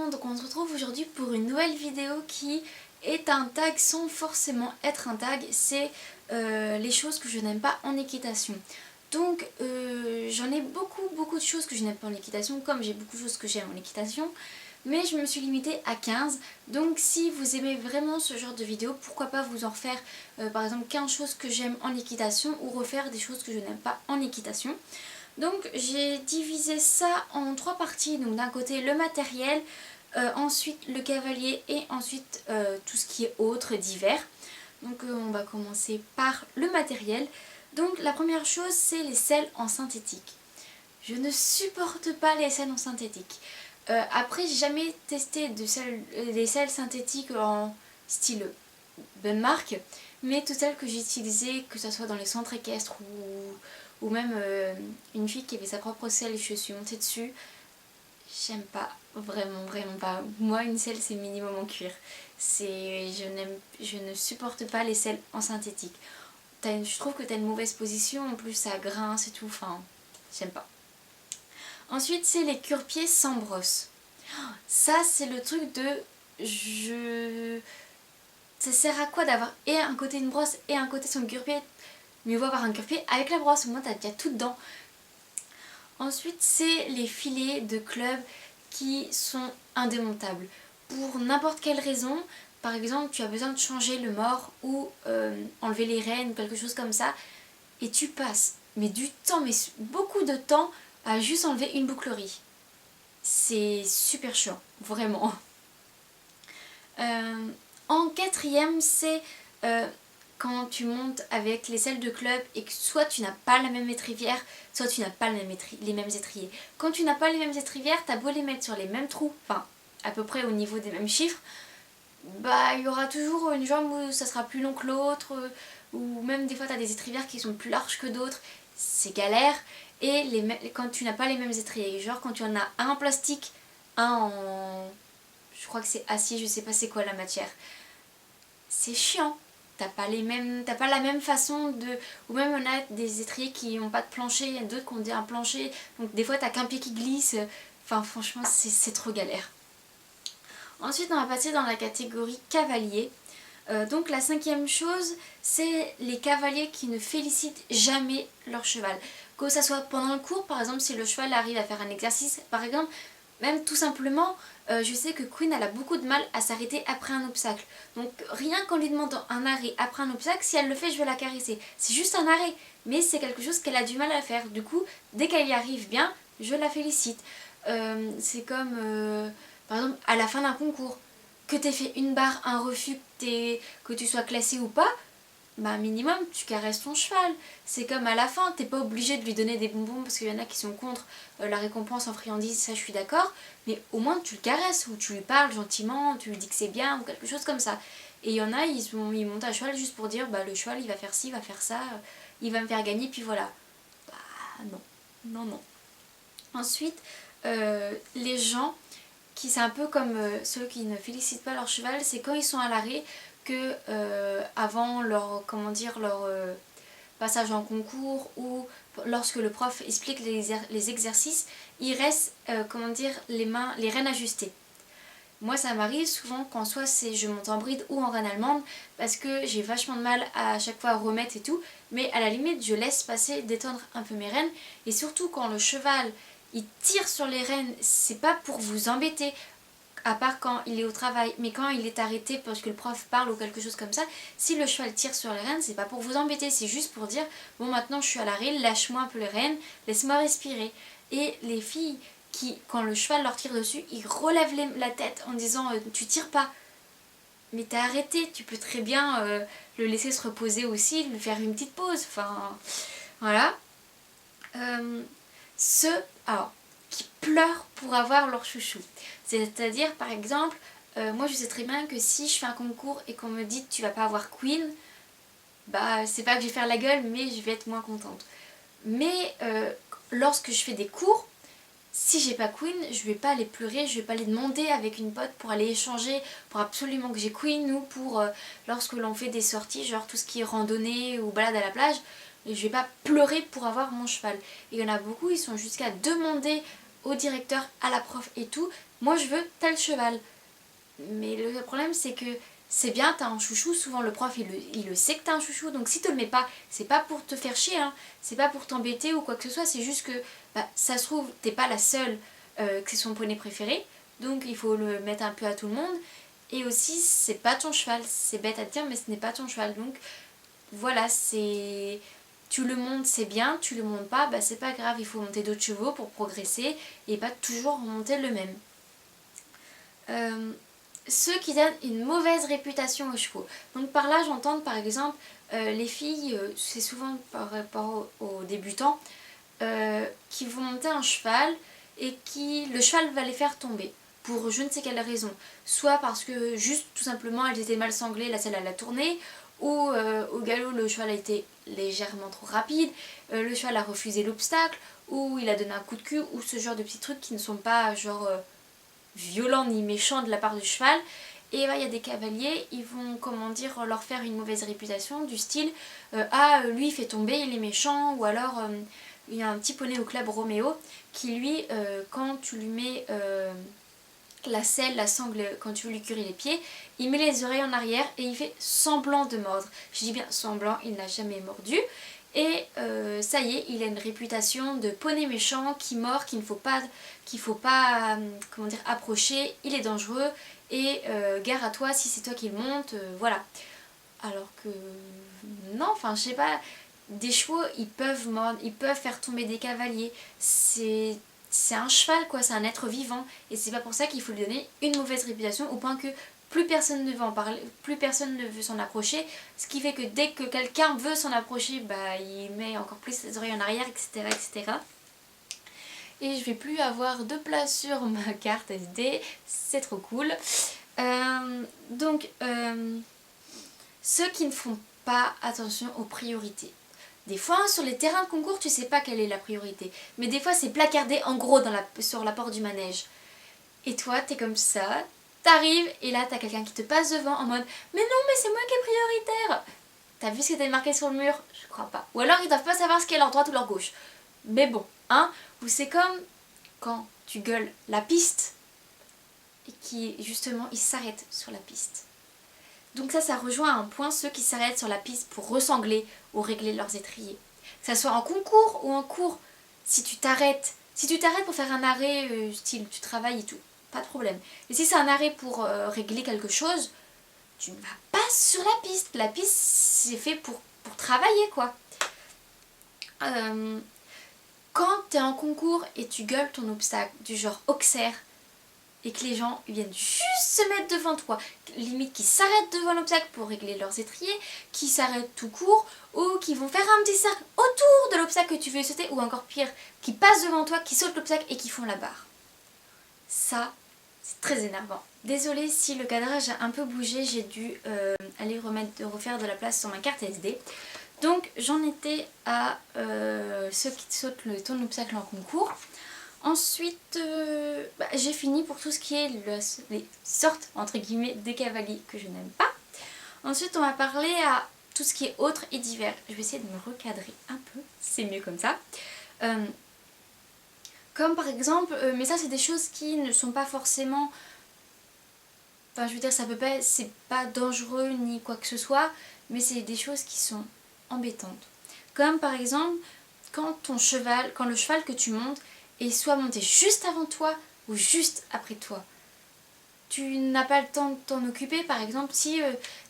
monde, donc on se retrouve aujourd'hui pour une nouvelle vidéo qui est un tag sans forcément être un tag, c'est les choses que je n'aime pas en équitation. Donc j'en ai beaucoup de choses que je n'aime pas en équitation, comme j'ai beaucoup de choses que j'aime en équitation, mais je me suis limitée à 15. Donc si vous aimez vraiment ce genre de vidéo, pourquoi pas vous en refaire par exemple 15 choses que j'aime en équitation ou refaire des choses que je n'aime pas en équitation. Donc j'ai divisé ça en 3 parties, donc d'un côté le matériel, ensuite le cavalier et ensuite tout ce qui est autre, divers. Donc on va commencer par le matériel. Donc la première chose, c'est les selles en synthétique. Je ne supporte pas les selles en synthétique. Après j'ai jamais testé des selles synthétiques en style bonne marque, mais toutes celles que j'ai utilisées, que ce soit dans les centres équestres ou même une fille qui avait sa propre selle et je suis montée dessus, j'aime pas, vraiment pas. Moi une selle c'est minimum en cuir. Je ne supporte pas les selles en synthétique. Je trouve que t'as une mauvaise position, en plus ça grince et tout, enfin j'aime pas. Ensuite c'est les cure-pieds sans brosse. Ça c'est le truc de ça sert à quoi d'avoir et un côté une brosse et un côté son cure-pied? Mieux vaut avoir un cure-pied avec la brosse, au moins t'as déjà tout dedans. Ensuite c'est les filets de club qui sont indémontables. Pour n'importe quelle raison, par exemple tu as besoin de changer le mors ou enlever les rênes ou quelque chose comme ça, et tu passes mais du temps, mais beaucoup de temps à juste enlever une bouclerie. C'est super chiant, vraiment. En quatrième, c'est quand tu montes avec les selles de club et que soit tu n'as pas la même étrivière, soit tu n'as pas les mêmes étriers. Quand tu n'as pas les mêmes étrivières, t'as beau les mettre sur les mêmes trous, enfin à peu près au niveau des mêmes chiffres, bah il y aura toujours une jambe où ça sera plus long que l'autre, ou même des fois t'as des étrivières qui sont plus larges que d'autres, c'est galère. Et quand tu n'as pas les mêmes étriers, genre quand tu en as un en plastique, un en... je crois que c'est acier, je sais pas c'est quoi la matière, c'est chiant. T'as pas la même façon de... Ou même on a des étriers qui n'ont pas de plancher, il y a d'autres qui ont un plancher, donc des fois t'as qu'un pied qui glisse, enfin franchement c'est trop galère. Ensuite on va passer dans la catégorie cavalier. Donc la cinquième chose, c'est les cavaliers qui ne félicitent jamais leur cheval. Que ça soit pendant le cours, par exemple si le cheval arrive à faire un exercice, par exemple, même tout simplement, je sais que Queen elle a beaucoup de mal à s'arrêter après un obstacle. Donc rien qu'en lui demandant un arrêt après un obstacle, si elle le fait je vais la caresser. C'est juste un arrêt, mais c'est quelque chose qu'elle a du mal à faire. Du coup, dès qu'elle y arrive bien, je la félicite. C'est comme par exemple à la fin d'un concours, que t'aies fait une barre, un refus, que tu sois classé ou pas, bah minimum tu caresses ton cheval. C'est comme à la fin, t'es pas obligé de lui donner des bonbons parce qu'il y en a qui sont contre la récompense en friandise, ça je suis d'accord, mais au moins tu le caresses ou tu lui parles gentiment, tu lui dis que c'est bien ou quelque chose comme ça. Et il y en a, ils montent à cheval juste pour dire bah le cheval il va faire ci, il va faire ça, il va me faire gagner, puis voilà. Bah non. Ensuite, les gens qui c'est un peu comme ceux qui ne félicitent pas leur cheval, c'est quand ils sont à l'arrêt que avant leur, comment dire, leur passage en concours ou lorsque le prof explique les exercices, il reste comment dire, les rênes ajustées. Moi ça m'arrive souvent quand soit je monte en bride ou en reine allemande parce que j'ai vachement de mal à chaque fois à remettre et tout, mais à la limite je laisse passer, détendre un peu mes rênes, et surtout quand le cheval il tire sur les rênes, c'est pas pour vous embêter, à part quand il est au travail, mais quand il est arrêté parce que le prof parle ou quelque chose comme ça, si le cheval tire sur les rênes, c'est pas pour vous embêter, c'est juste pour dire bon maintenant je suis à l'arrêt, lâche-moi un peu les rênes, laisse-moi respirer. Et les filles qui, quand le cheval leur tire dessus, ils relèvent la tête en disant tu tires pas, mais t'es arrêté, tu peux très bien le laisser se reposer aussi, lui faire une petite pause, enfin voilà. Alors, qui pleurent pour avoir leur chouchou. C'est-à-dire, par exemple, moi je sais très bien que si je fais un concours et qu'on me dit tu vas pas avoir Queen, bah c'est pas que je vais faire la gueule, mais je vais être moins contente. Mais lorsque je fais des cours, si j'ai pas Queen, je vais pas aller pleurer, je vais pas aller demander avec une pote pour aller échanger, pour absolument que j'ai Queen, ou pour lorsque l'on fait des sorties, genre tout ce qui est randonnée ou balade à la plage, et je vais pas pleurer pour avoir mon cheval. Et il y en a beaucoup, ils sont jusqu'à demander au directeur, à la prof et tout, moi je veux tel cheval. Mais le problème c'est que c'est bien, t'as un chouchou, souvent le prof il le sait que t'as un chouchou, donc si te le mets pas, c'est pas pour te faire chier, hein, c'est pas pour t'embêter ou quoi que ce soit, c'est juste que ça se trouve, t'es pas la seule que c'est son poney préféré, donc il faut le mettre un peu à tout le monde, et aussi c'est pas ton cheval, c'est bête à dire mais ce n'est pas ton cheval, donc voilà, c'est... Tu le montes, c'est bien, tu le montes pas, c'est pas grave, il faut monter d'autres chevaux pour progresser et pas toujours monter le même. Ceux qui donnent une mauvaise réputation aux chevaux. Donc par là j'entends par exemple les filles, c'est souvent par rapport aux débutants, qui vont monter un cheval et le cheval va les faire tomber pour je ne sais quelle raison. Soit parce que juste tout simplement elles étaient mal sanglées, la selle elle a tourné, ou au galop le cheval a été légèrement trop rapide, le cheval a refusé l'obstacle, ou il a donné un coup de cul, ou ce genre de petits trucs qui ne sont pas genre violents ni méchants de la part du cheval. Et il y a des cavaliers, ils vont comment dire leur faire une mauvaise réputation du style lui il fait tomber, il est méchant, ou alors il y a un petit poney au club Roméo qui lui quand tu lui mets la selle, la sangle, quand tu veux lui curer les pieds, il met les oreilles en arrière et il fait semblant de mordre. Je dis bien semblant, il n'a jamais mordu. Et ça y est, il a une réputation de poney méchant qui mord, qu'il faut pas comment dire, approcher, il est dangereux et gare à toi si c'est toi qui le monte, voilà. Alors que non, enfin je sais pas, des chevaux ils peuvent mordre, ils peuvent faire tomber des cavaliers, c'est un cheval quoi, c'est un être vivant et c'est pas pour ça qu'il faut lui donner une mauvaise réputation au point que plus personne ne veut en parler, plus personne ne veut s'en approcher, ce qui fait que dès que quelqu'un veut s'en approcher, il met encore plus ses oreilles en arrière, etc. etc. Et je vais plus avoir de place sur ma carte SD, c'est trop cool. Donc, ceux qui ne font pas attention aux priorités. Des fois, sur les terrains de concours, tu sais pas quelle est la priorité. Mais des fois, c'est placardé en gros sur la porte du manège. Et toi, t'es comme ça, t'arrives, et là, t'as quelqu'un qui te passe devant en mode « Mais non, mais c'est moi qui est prioritaire !» T'as vu ce qui était marqué sur le mur? Je crois pas. Ou alors, ils doivent pas savoir ce qui est leur droite ou leur gauche. Mais bon, hein. Ou c'est comme quand tu gueules la piste, et qui, justement, ils s'arrêtent sur la piste. Donc ça rejoint à un point ceux qui s'arrêtent sur la piste pour ressangler ou régler leurs étriers. Que ça soit en concours ou en cours, si tu t'arrêtes pour faire un arrêt style tu travailles et tout, pas de problème. Mais si c'est un arrêt pour régler quelque chose, tu ne vas pas sur la piste. La piste c'est fait pour travailler quoi. Quand tu es en concours et tu gueules ton obstacle du genre Auxerre, et que les gens viennent juste se mettre devant toi, limite qui s'arrêtent devant l'obstacle pour régler leurs étriers, qui s'arrêtent tout court, ou qui vont faire un petit cercle autour de l'obstacle que tu veux sauter, ou encore pire, qui passent devant toi, qui sautent l'obstacle et qui font la barre. Ça, c'est très énervant. Désolée si le cadrage a un peu bougé, j'ai dû aller refaire de la place sur ma carte SD. Donc j'en étais à ceux qui sautent ton obstacle en concours. Ensuite, j'ai fini pour tout ce qui est les sortes, entre guillemets, des cavaliers que je n'aime pas. Ensuite, on va parler à tout ce qui est autre et divers. Je vais essayer de me recadrer un peu, c'est mieux comme ça. Comme par exemple, mais ça c'est des choses qui ne sont pas forcément... Enfin, je veux dire, c'est pas dangereux ni quoi que ce soit, mais c'est des choses qui sont embêtantes. Comme par exemple, quand le cheval que tu montes et soit monté juste avant toi ou juste après toi. Tu n'as pas le temps de t'en occuper, par exemple, si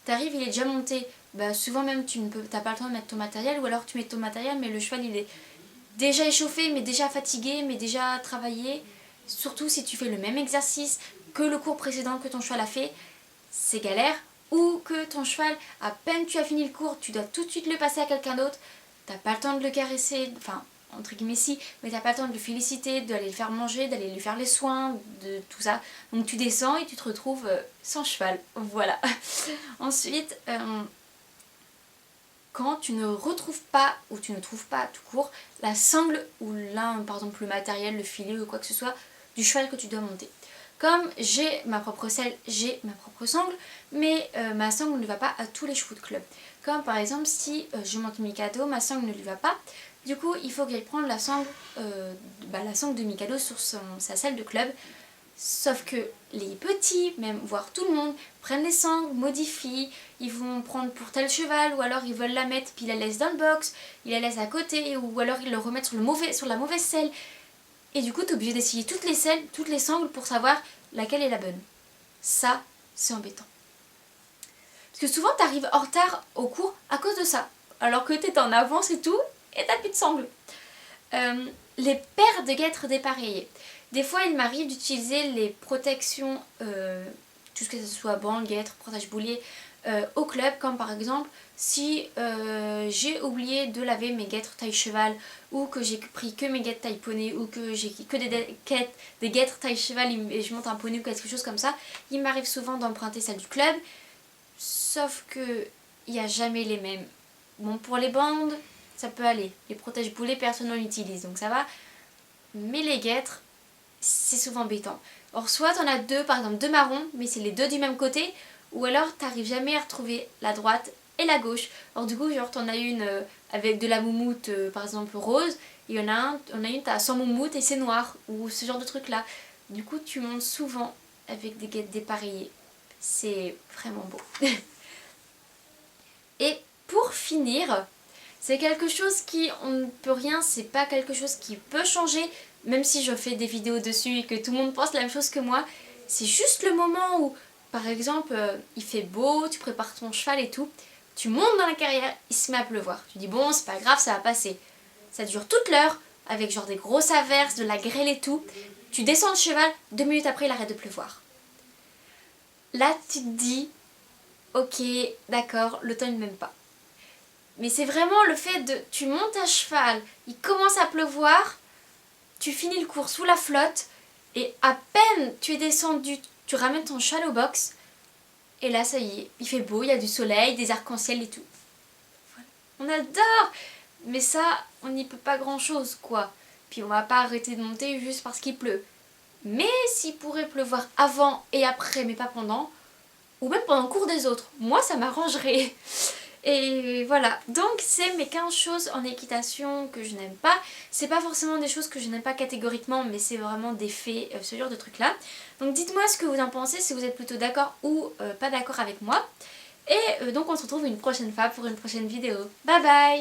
tu arrives, il est déjà monté, souvent même tu n'as pas le temps de mettre ton matériel, ou alors tu mets ton matériel, mais le cheval il est déjà échauffé, mais déjà fatigué, mais déjà travaillé. Surtout si tu fais le même exercice que le cours précédent que ton cheval a fait, c'est galère. Ou que ton cheval, à peine tu as fini le cours, tu dois tout de suite le passer à quelqu'un d'autre, t'as pas le temps de le caresser, enfin... entre guillemets si, mais t'as pas le temps de le féliciter, d'aller le faire manger, d'aller lui faire les soins, de tout ça. Donc tu descends et tu te retrouves sans cheval. Voilà. Ensuite, quand tu ne retrouves pas, ou tu ne trouves pas tout court, la sangle ou par exemple le matériel, le filet ou quoi que ce soit, du cheval que tu dois monter. Comme j'ai ma propre selle, j'ai ma propre sangle, mais ma sangle ne va pas à tous les chevaux de club. Comme par exemple si je monte Mikado, ma sangle ne lui va pas. Du coup, il faut que j'aille prendre la sangle de Mikado sur sa salle de club. Sauf que les petits, même voire tout le monde, prennent les sangles, modifient, ils vont prendre pour tel cheval, ou alors ils veulent la mettre puis ils la laissent dans le box, ils la laissent à côté, ou alors ils le remettent sur la mauvaise selle. Et du coup tu es obligé d'essayer toutes les selles, toutes les sangles pour savoir laquelle est la bonne. Ça, c'est embêtant. Parce que souvent tu arrives en retard au cours à cause de ça. Alors que tu es en avance et tout, et t'as plus de sangles. Les paires de guêtres dépareillées. Des fois il m'arrive d'utiliser les protections, tout ce que ce soit bandes, guêtres, protège-boulier, au club, comme par exemple si j'ai oublié de laver mes guêtres taille cheval, ou que j'ai pris que mes guêtres taille poney, ou que j'ai que des guêtres taille cheval et je monte un poney ou quelque chose comme ça, il m'arrive souvent d'emprunter celle du club, sauf que il n'y a jamais les mêmes. Bon, pour les bandes ça peut aller, les protège-boulets personne n'en utilise donc ça va, mais les guêtres c'est souvent embêtant. Or soit t'en as deux, par exemple deux marrons, mais c'est les deux du même côté, ou alors t'arrives jamais à retrouver la droite et la gauche. Or du coup genre t'en as une avec de la moumoute par exemple rose, et on a une t'as sans moumoute et c'est noir, ou ce genre de truc là. Du coup tu montes souvent avec des guêtres dépareillées. C'est vraiment beau. Et pour finir, c'est quelque chose qui, on ne peut rien, c'est pas quelque chose qui peut changer, même si je fais des vidéos dessus et que tout le monde pense la même chose que moi. C'est juste le moment où, par exemple, il fait beau, tu prépares ton cheval et tout, tu montes dans la carrière, il se met à pleuvoir. Tu dis bon, c'est pas grave, ça va passer. Ça dure toute l'heure, avec genre des grosses averses, de la grêle et tout. Tu descends le cheval, 2 minutes après il arrête de pleuvoir. Là tu te dis, ok, d'accord, le temps ne m'aime pas. Mais c'est vraiment le fait de... Tu montes à cheval, il commence à pleuvoir, tu finis le cours sous la flotte, et à peine tu es descendu, tu ramènes ton cheval au box, et là ça y est, il fait beau, il y a du soleil, des arcs-en-ciel et tout. Voilà. On adore. Mais ça, on n'y peut pas grand chose quoi. Puis on va pas arrêter de monter juste parce qu'il pleut. Mais s'il pourrait pleuvoir avant et après, mais pas pendant, ou même pendant le cours des autres, moi ça m'arrangerait. Et voilà, donc c'est mes 15 choses en équitation que je n'aime pas. C'est pas forcément des choses que je n'aime pas catégoriquement, mais c'est vraiment des faits, ce genre de trucs là. Donc dites-moi ce que vous en pensez, si vous êtes plutôt d'accord ou pas d'accord avec moi. Et donc on se retrouve une prochaine fois pour une prochaine vidéo. Bye bye!